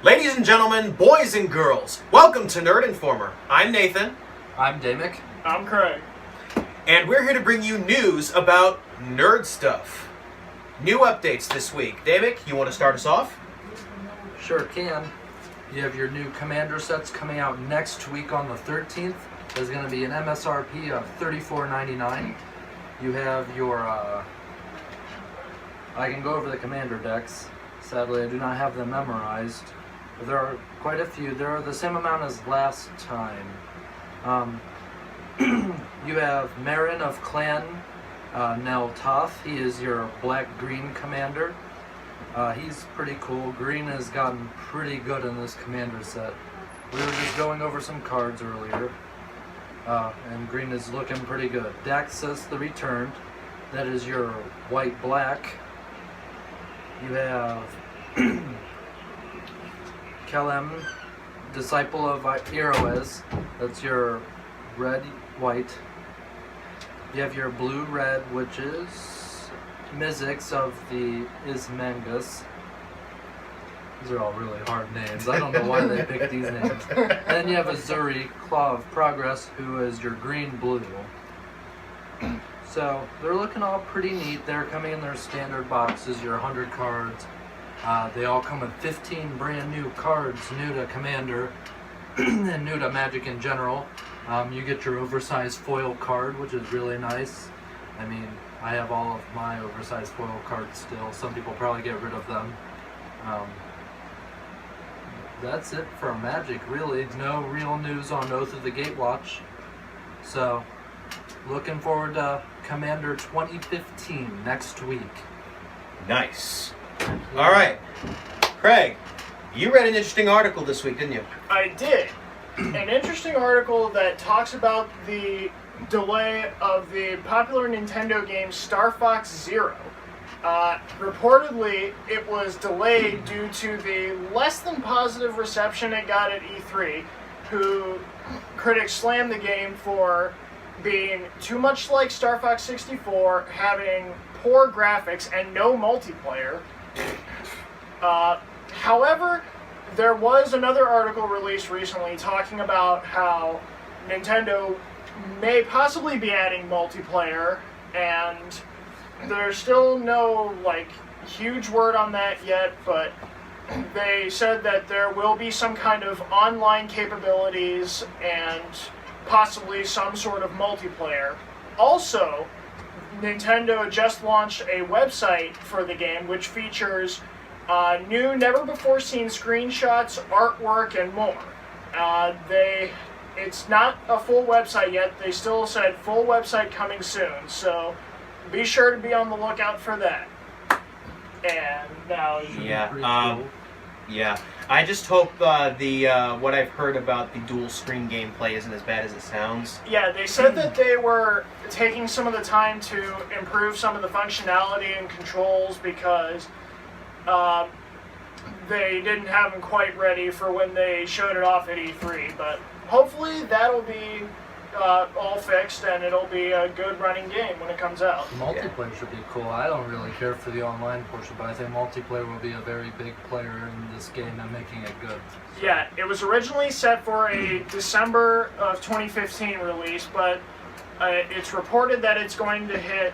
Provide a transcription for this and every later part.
Ladies and gentlemen, boys and girls, welcome to Nerd Informer. I'm Nathan. I'm Damick. I'm Craig. And we're here to bring you news about nerd stuff. New updates this week. Damick, you want to start us off? Sure can. You have your new Commander sets coming out next week on the 13th. There's going to be an MSRP of $34.99. You have your... I can go over the Commander decks. Sadly, I do not have them memorized. But there are quite a few. There are the same amount as last time. You have Marin of Clan Nel Toth. He is your black-green commander. He's pretty cool. Green has gotten pretty good in this commander set. We were just going over some cards earlier, and green is looking pretty good. Daxus the Returned. That is your white-black. You have Kelem, Disciple of Iroez. That's your red-white. You have your blue-red, which is Mizzix of the Ismangus. These are all really hard names. I don't know why they picked these names. Then you have Azuri, Claw of Progress, who is your green-blue. So, they're looking all pretty neat. They're coming in their standard boxes, your 100 cards. They all come with 15 brand new cards, new to Commander, and new to Magic in general. You get your oversized foil card, which is really nice. I mean, I have all of my oversized foil cards still. Some people probably get rid of them. That's it for Magic, really. No real news on Oath of the Gatewatch. So, looking forward to Commander 2015 next week. Nice. All right. Craig, you read an interesting article this week, didn't you? I did. An interesting article that talks about the delay of the popular Nintendo game Star Fox Zero. Reportedly, it was delayed due to the less than positive reception it got at E3, who critics slammed the game for being too much like Star Fox 64, having poor graphics and no multiplayer. However, there was another article released recently talking about how Nintendo may possibly be adding multiplayer, and there's still no, huge word on that yet, but they said that there will be some kind of online capabilities and possibly some sort of multiplayer. Also, Nintendo just launched a website for the game which features new, never-before-seen screenshots, artwork, and more. It's not a full website yet. They still said full website coming soon, so be sure to be on the lookout for that. And now... Yeah. I just hope what I've heard about the dual screen gameplay isn't as bad as it sounds. Yeah, they said that they were taking some of the time to improve some of the functionality and controls because they didn't have them quite ready for when they showed it off at E3. But hopefully that'll be all fixed and it'll be a good running game when it comes out. Multiplayer should be cool. I don't really care for the online portion, but I think multiplayer will be a very big player in this game and making it good. So. Yeah, it was originally set for a December of 2015 release, but it's reported that it's going to hit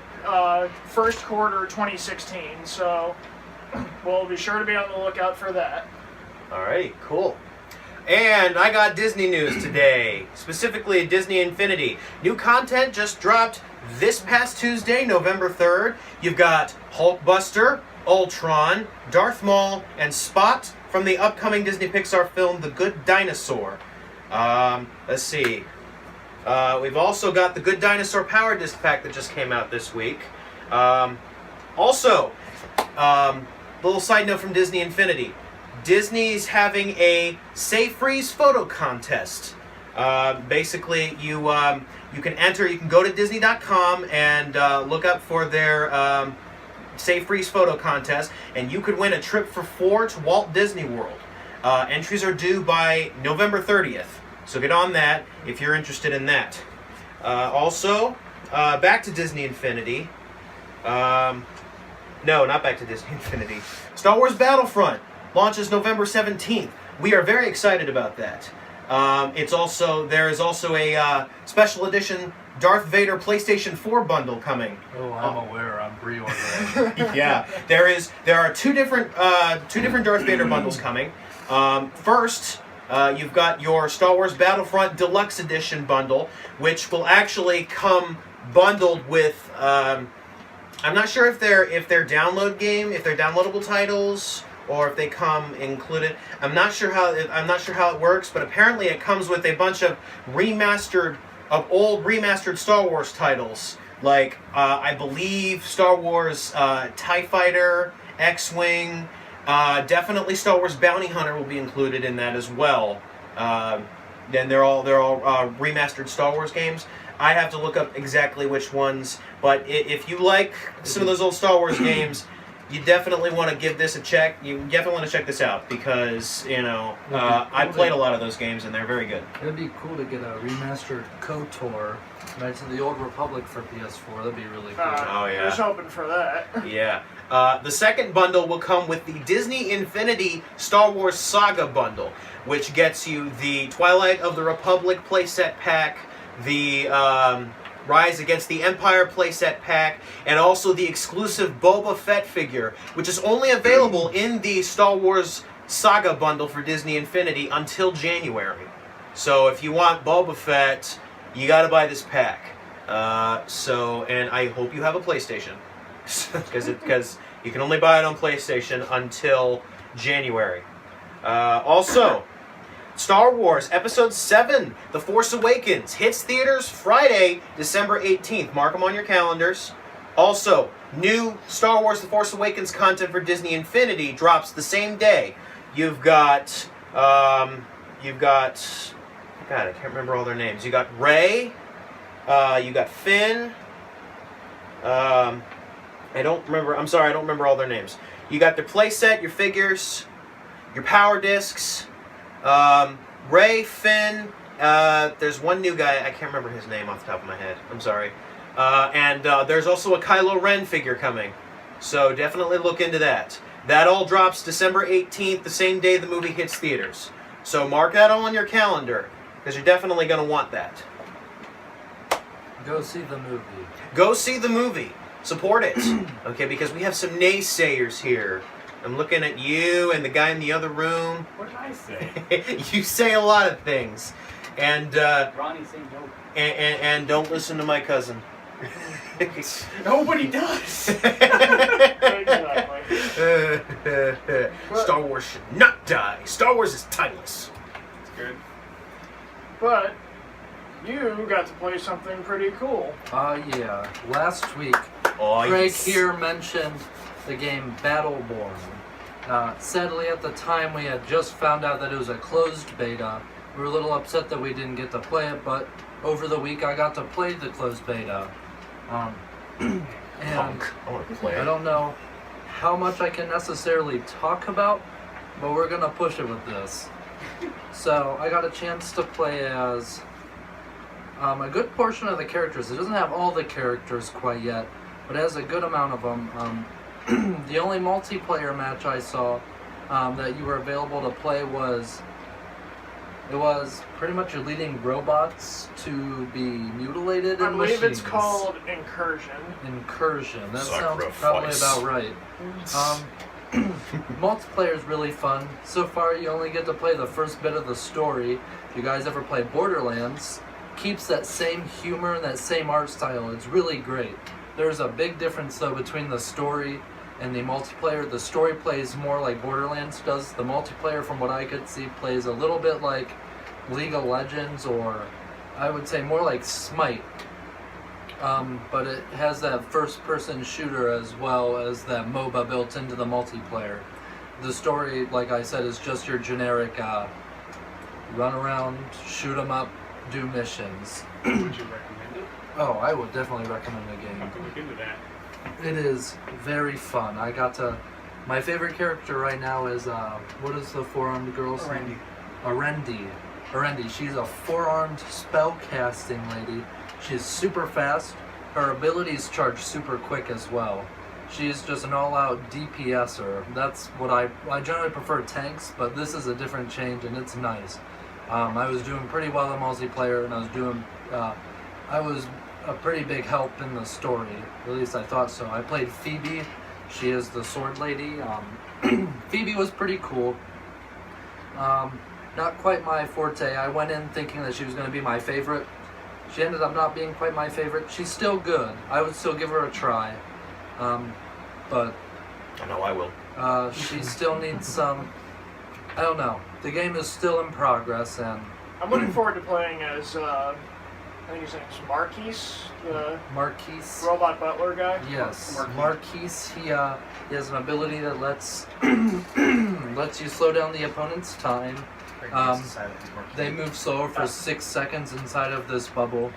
first quarter 2016, so we'll be sure to be on the lookout for that. All right, cool. And I got Disney news today, specifically Disney Infinity. New content just dropped this past Tuesday, November 3rd. You've got Hulkbuster, Ultron, Darth Maul, and Spot from the upcoming Disney Pixar film The Good Dinosaur. Let's see. We've also got the Good Dinosaur Power Disc Pack that just came out this week. Also, little side note from Disney Infinity. Disney's having a Save Freeze photo contest. Basically, you can enter. You can go to Disney.com and look up for their Save Freeze photo contest, and you could win a trip for 4 to Walt Disney World. Entries are due by November 30th, so get on that if you're interested in that. Also, back to Disney Infinity. No, not back to Disney Infinity. Star Wars Battlefront launches November 17th. We are very excited about that. There is also a special edition Darth Vader PlayStation 4 bundle coming. Oh, I'm aware. I'm pre-ordering. Yeah, there are two different Darth Vader bundles coming. First, you've got your Star Wars Battlefront Deluxe Edition bundle, which will actually come bundled with. I'm not sure if they're downloadable titles, or if they come included. I'm not sure how it works, but apparently it comes with a bunch of old remastered Star Wars titles, like I believe Star Wars TIE Fighter, X-Wing, definitely Star Wars Bounty Hunter will be included in that as well. Then they're all remastered Star Wars games. I have to look up exactly which ones, but if you like some of those old Star Wars games, you definitely want to give this a check. You definitely want to check this out because, I played a lot of those games and they're very good. It'd be cool to get a remastered KOTOR, Knights of the Old Republic for PS4. That'd be really cool. Oh, yeah. I was hoping for that. Yeah. The second bundle will come with the Disney Infinity Star Wars Saga bundle, which gets you the Twilight of the Republic playset pack, the Rise Against the Empire playset pack, and also the exclusive Boba Fett figure, which is only available in the Star Wars Saga bundle for Disney Infinity until January. So if you want Boba Fett, you got to buy this pack. And I hope you have a PlayStation, because you can only buy it on PlayStation until January. Also, Star Wars Episode 7, The Force Awakens, hits theaters Friday, December 18th. Mark them on your calendars. Also, new Star Wars The Force Awakens content for Disney Infinity drops the same day. You've got, God, I can't remember all their names. You got Rey, you got Finn, I don't remember all their names. You got their playset, your figures, your power discs, Rey, Finn, there's one new guy, I can't remember his name off the top of my head, I'm sorry. And there's also a Kylo Ren figure coming, so definitely look into that. That all drops December 18th, the same day the movie hits theaters. So mark that on your calendar, because you're definitely going to want that. Go see the movie. Go see the movie. Support it. Okay, because we have some naysayers here. I'm looking at you and the guy in the other room. What did I say? You say a lot of things. And Ronnie say no. and don't listen to my cousin. Nobody does. Exactly. Star Wars should not die. Star Wars is timeless. It's good. But you got to play something pretty cool. Yeah. Last week, Oh, Craig yes. here mentioned the game Battleborn. Sadly, at the time, we had just found out that it was a closed beta. We were a little upset that we didn't get to play it, but over the week, I got to play the closed beta. And I want to play I it. don't know how much I can necessarily talk about, but we're gonna push it with this. So I got a chance to play as a good portion of the characters. It doesn't have all the characters quite yet, but it has a good amount of them. The only multiplayer match I saw that you were available to play was pretty much you're leading robots to be mutilated I in believe machines. it's called Incursion. Incursion. That sounds probably Sacrifice. about right. Multiplayer is really fun. So far, you only get to play the first bit of the story. If you guys ever play Borderlands, keeps that same humor and that same art style. It's really great. There's a big difference though between the story and the multiplayer. The story plays more like Borderlands does. The multiplayer, from what I could see, plays a little bit like League of Legends, or I would say more like Smite. But it has that first-person shooter as well as that MOBA built into the multiplayer. The story, like I said, is just your generic run around, shoot 'em up, do missions. Would you recommend it? Oh, I would definitely recommend the I game. can look into that. It is very fun. I got to... My favorite character right now is, what is the four-armed girl's name? Arendi. She's a four-armed spell-casting lady. She's super fast. Her abilities charge super quick as well. She's just an all-out DPSer. That's what I generally prefer tanks, but this is a different change and it's nice. I was doing pretty well in multiplayer, and I was a pretty big help in the story. At least I thought so. I played Phoebe. She is the sword lady. Phoebe was pretty cool. Not quite my forte. I went in thinking that she was going to be my favorite. She ended up not being quite my favorite. She's still good. I would still give her a try. But I know I will. she still needs some... I don't know. The game is still in progress, and... I'm looking forward to playing as, I think his name's Marquise, the Marquise. robot butler guy. Yes, Marquise. He has an ability that lets you slow down the opponent's time. They move slower for 6 seconds inside of this bubble,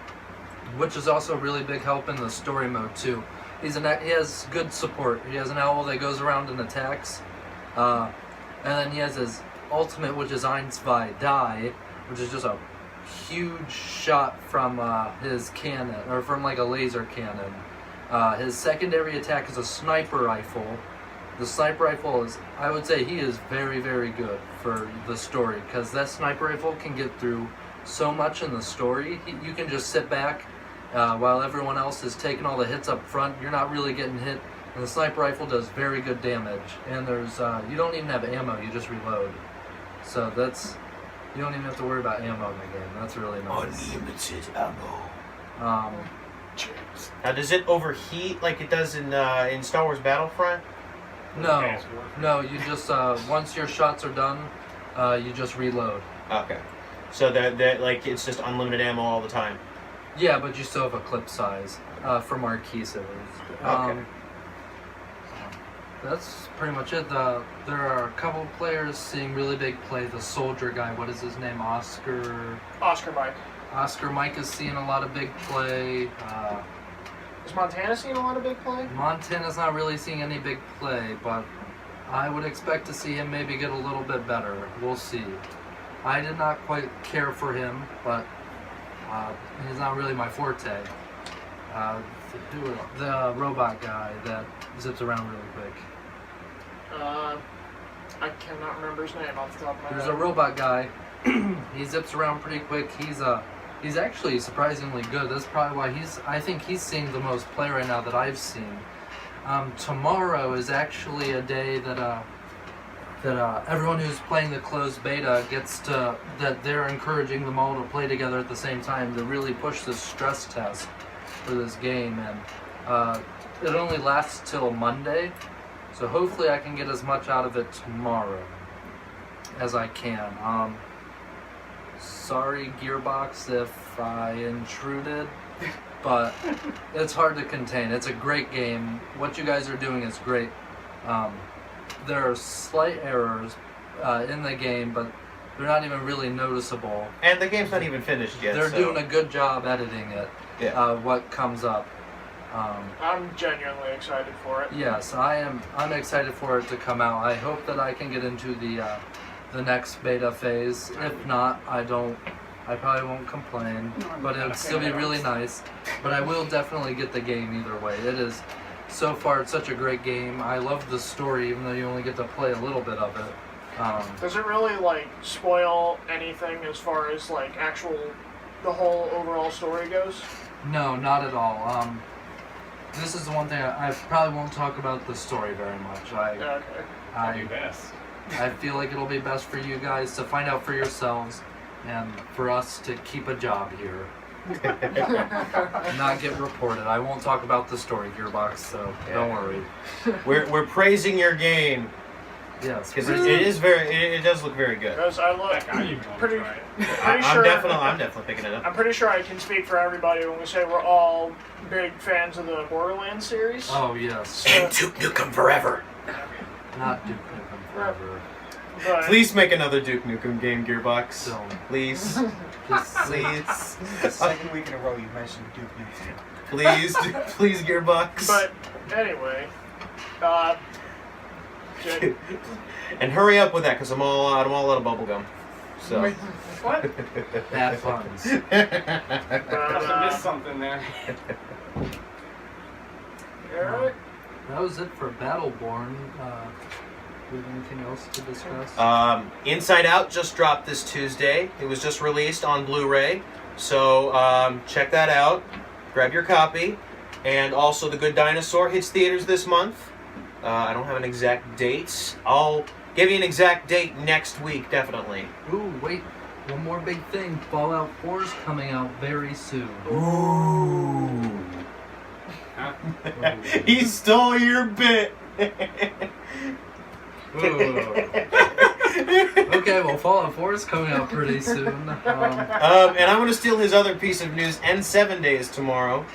which is also a really big help in the story mode too. He has good support. He has an owl that goes around and attacks, and then he has his ultimate, which is Ein, Zwei, Die, which is just a huge shot from his cannon, or from like a laser cannon. His secondary attack is a sniper rifle. The sniper rifle is, I would say, he is very, very good for the story, because that sniper rifle can get through so much in the story. You can just sit back while everyone else is taking all the hits up front. You're not really getting hit, and the sniper rifle does very good damage. And there's you don't even have ammo; you just reload. So you don't even have to worry about ammo in the game. That's really nice. Unlimited ammo. Jeez. Does it overheat like it does in Star Wars Battlefront? No. You just once your shots are done, you just reload. Okay. So that like it's just unlimited ammo all the time. Yeah, but you still have a clip size for Marquise at least. Okay. That's pretty much it. There are a couple players seeing really big play. The soldier guy, what is his name? Oscar Mike. Oscar Mike is seeing a lot of big play. Is Montana seeing a lot of big play? Montana's not really seeing any big play, but I would expect to see him maybe get a little bit better. We'll see. I did not quite care for him, but he's not really my forte. The robot guy that zips around really quick. I cannot remember his name off the top of my head. There's a robot guy. He zips around pretty quick. He's actually surprisingly good. That's probably why I think he's seeing the most play right now that I've seen. Tomorrow is actually a day that everyone who's playing the closed beta that they're encouraging them all to play together at the same time to really push this stress test for this game, and it only lasts till Monday, so hopefully I can get as much out of it tomorrow as I can. Sorry, Gearbox, if I intruded, but it's hard to contain. It's a great game. What you guys are doing is great. There are slight errors in the game, but they're not even really noticeable. And the game's not even finished yet. They're so. doing a good job editing it. Yeah. What comes up. I'm genuinely excited for it. Yes, I'm excited for it to come out. I hope that I can get into the next beta phase. If not, I probably won't complain, but it would still be really nice. But I will definitely get the game either way. It is, so far, it's such a great game. I love the story, even though you only get to play a little bit of it. Does it really spoil anything as far as the whole overall story goes? No, not at all. This is the one thing I probably won't talk about the story very much. Okay. That'd be best. I feel like it'll be best for you guys to find out for yourselves, and for us to keep a job here. Not get reported. I won't talk about the story, Gearbox, so don't worry. We're praising your game Yes, because it does look very good. Because I look That guy you want pretty, to try it. pretty I'm sure. definitely picking it up. I'm pretty sure I can speak for everybody when we say we're all big fans of the Borderlands series. Oh yes. And Duke Nukem forever. Not Duke Nukem forever. But Please make another Duke Nukem game, Gearbox. Don't. Please. Just Please. The second week in a row you mentioned Duke Nukem. Please. Please, Gearbox. But anyway, Jay, And hurry up with that, because I'm all out of bubblegum. So. what? bad puns. But, Must have missed something there. alright. that was it for Battleborn. Do you have anything else to discuss? Inside Out just dropped this Tuesday. It was just released on Blu-ray, so check that out. Grab your copy. And also, The Good Dinosaur hits theaters this month. I don't have an exact date. I'll give you an exact date next week, definitely. Ooh, wait. One more big thing. Fallout 4 is coming out very soon. Ooh. Huh? He stole your bit. Okay, well, Fallout 4 is coming out pretty soon. And I'm going to steal his other piece of news. N7 Day is tomorrow.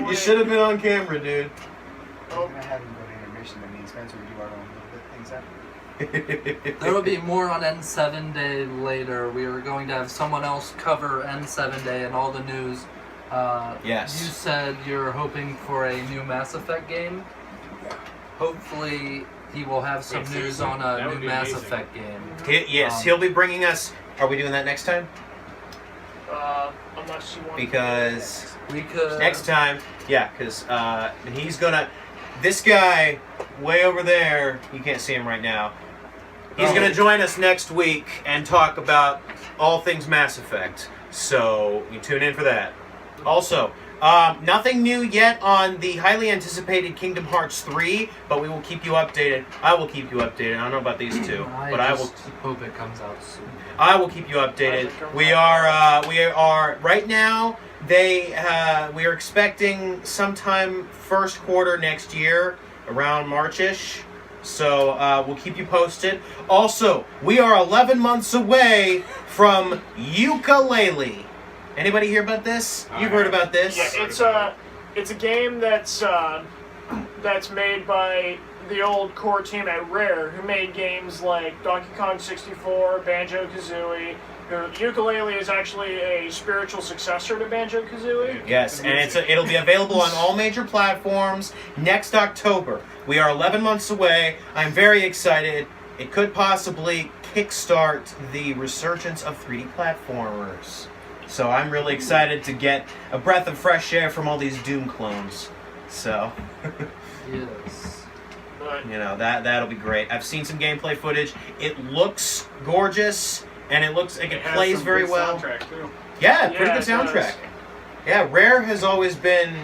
You should have been on camera, dude. We're gonna have him go to intermission. That means Spencer, we do our own little bit things up. There will be more on N7 Day later. We are going to have someone else cover N7 Day and all the news. Yes. You said you're hoping for a new Mass Effect game. Hopefully, he will have some Wait, news seriously? on That a would new be Mass amazing. Effect game. Yes, he'll be bringing us... Are we doing that next time? Unless you want. Because... We could Next time, yeah, because he's gonna. This guy, way over there, you can't see him right now. He's gonna join us next week and talk about all things Mass Effect. So you tune in for that. Also, nothing new yet on the highly anticipated Kingdom Hearts 3, but we will keep you updated. I will keep you updated. I don't know about these two, but I will. hope it comes out soon. I will keep you updated. We are right now. We are expecting sometime first quarter next year, around March-ish. So we'll keep you posted. Also, we are 11 months away from Yooka-Laylee. Anybody hear about this? You've heard about this? Yeah, it's a game that's made by the old core team at Rare, who made games like Donkey Kong 64, Banjo-Kazooie. Yooka-Laylee is actually a spiritual successor to Banjo-Kazooie. Yes, and it'll be available on all major platforms next October. We are 11 months away. I'm very excited. It could possibly kickstart the resurgence of 3D platformers. So I'm really excited to get a breath of fresh air from all these Doom clones. So, Yes. But that'll be great. I've seen some gameplay footage. It looks gorgeous, and it looks like it has plays some very good well. Soundtrack too. Yeah, pretty Yeah, good it does. soundtrack. Yeah, Rare has always been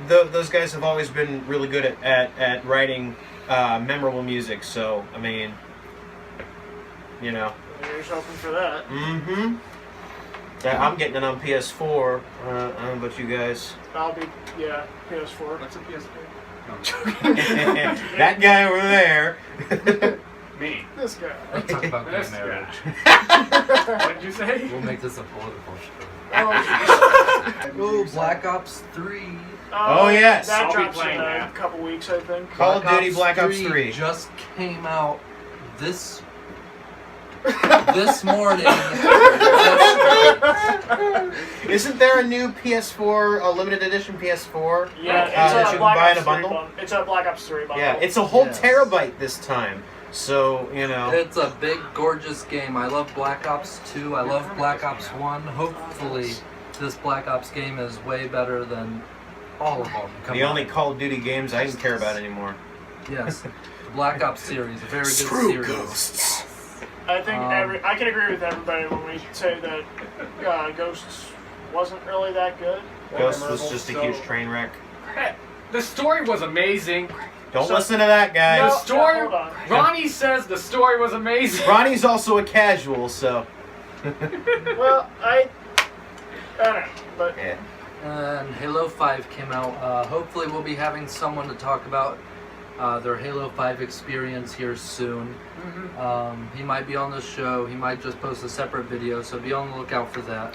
those guys have always been really good at writing memorable music. So I mean, you're just hoping for that. Mm-hmm. Yeah, I'm getting it on PS4. I don't know about you guys. I'll be PS4. What's a PSP? That guy over there. Me. This guy. Let's talk about gay This marriage. What did you say? We'll make this a political show. Oh, Ooh, Black Ops 3. Oh, yes. That I'll be drops in playing a that. couple weeks, I think. Call of Duty Black Ops 3. just came out this morning. Isn't there a new PS4, a limited edition PS4? Yeah, it's that you a can Black buy in Ops a 3 bundle? It's a Black Ops 3 bundle. Yeah, it's a whole Yes. terabyte this time. So, It's a big, gorgeous game. I love Black Ops 2. I love Black Ops 1. Hopefully, this Black Ops game is way better than all of them. the only Call of Duty games I even care about anymore. Yes, the Black Ops series, a very good series. Ghosts. I think I can agree with everybody when we say that Ghosts wasn't really that good. Ghosts was just a huge train wreck. The story was amazing. Don't listen to that, guys. No, story- hold on. Ronnie says the story was amazing. Ronnie's also a casual, so. Well, I don't know, but Yeah. And Halo 5 came out. Hopefully, we'll be having someone to talk about their Halo 5 experience here soon. He might be on the show. He might just post a separate video, so be on the lookout for that.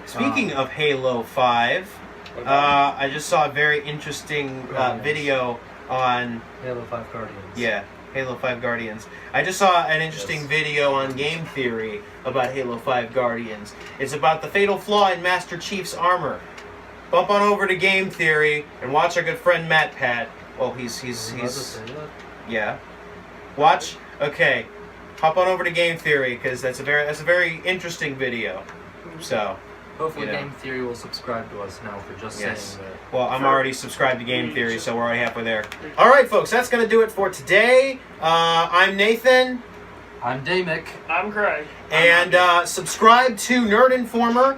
Speaking of Halo 5, I just saw a very interesting video on Halo 5 Guardians. Halo 5 Guardians. I just saw an interesting video on Game Theory about Halo 5 Guardians. It's about the fatal flaw in Master Chief's armor. Bump on over to Game Theory and watch our good friend Matt Pat. Well, he's yeah. Watch. Okay. Hop on over to Game Theory because that's a very interesting video. So Hopefully, You know. Game Theory will subscribe to us now for just Yes. saying that. Well, I'm For- already subscribed to Game Theory, so we're already halfway there. All right, folks, that's going to do it for today. I'm Nathan, I'm Damick. I'm Craig. and subscribe to Nerd Informer.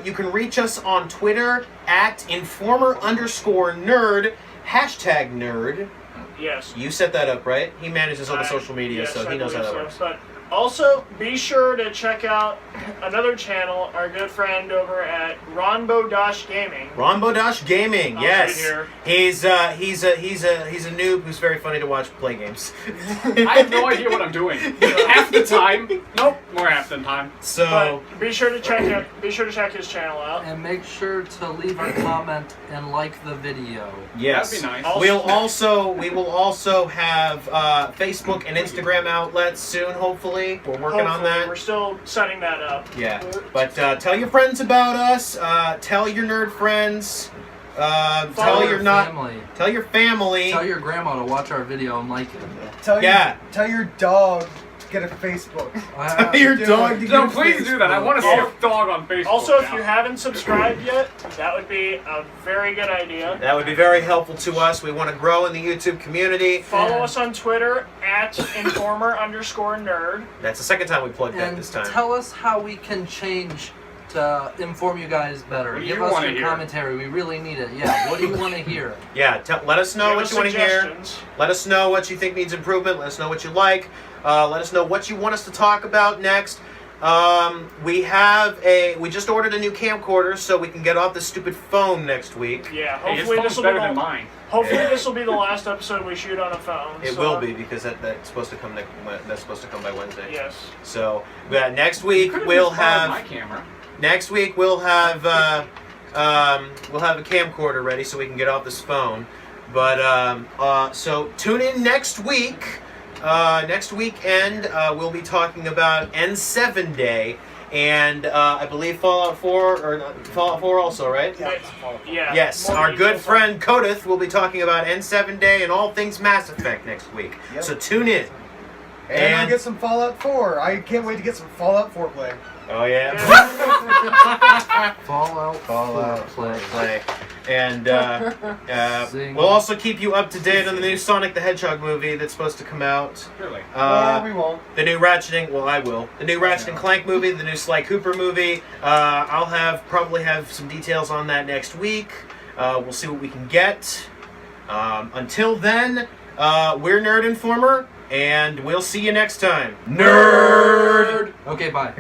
You can reach us on Twitter at Informer_nerd, #nerd. Yes. You set that up, right? He manages all the I- social media, yes, so I he knows how that believe works. so. But also, be sure to check out another channel, our good friend over at Ronbo Dash Gaming. Ron Bodash Gaming, I'll yes. sit here. He's a noob who's very funny to watch play games. I have no idea what I'm doing. Half the time. Nope, more half the time. So But be sure to check it. Be sure to check his channel out. And make sure to leave a comment and like the video. yes, That'd be nice. Also- we will also have Facebook and Instagram outlets soon. Hopefully, we're working on Hopefully, that. We're still setting that up. Yeah, but tell your friends about us. Tell your nerd friends. Tell Follow your not. family. Tell your family. Tell your grandma to watch our video and like it. Tell Yeah. Tell your dog to get a Facebook. Tell your dog to No, get a please do that. I want to see Oh. a dog on Facebook. Also, if now. you haven't subscribed yet, that would be a very good idea. That would be very helpful to us. We want to grow in the YouTube community. Follow And- us on Twitter at Informer_nerd. That's the second time we plugged that And this time. tell us how we can change to inform you guys better. What do Give you us wanna your hear? commentary. We really need it. Yeah. What do you want to hear? Yeah, let us know Give what us you want to hear. suggestions. Let us know what you think needs improvement. Let us know what you like. Let us know what you want us to talk about next. We just ordered a new camcorder so we can get off this stupid phone next week. Yeah, Hey, his hopefully phone's this will be better than the, mine. hopefully Yeah. this will be the last episode we shoot on a phone. It so- will be because that's supposed to come that's supposed to come by Wednesday. Yes. So next You week could've we'll just borrowed have my camera. next week we'll have a camcorder ready so we can get off this phone. But so tune in next week. Next weekend we'll be talking about N7 Day and I believe Fallout 4 or Fallout 4 also, right? Wait, yeah. Yes, more our good details friend Kodith will be talking about N7 Day and all things Mass Effect next week. Yep. So tune in. And I'll get some Fallout 4. I can't wait to get some Fallout 4 play. Oh yeah. Fallout. Fallout play. play. And Zing. we'll also keep you up to date on the new Sonic the Hedgehog movie that's supposed to come out. Really? Or we won't. The new I will. The new Ratchet and Clank movie, the new Sly Cooper movie. I'll probably have some details on that next week. We'll see what we can get. Until then, we're Nerd Informer, and we'll see you next time. Nerd! Okay, bye.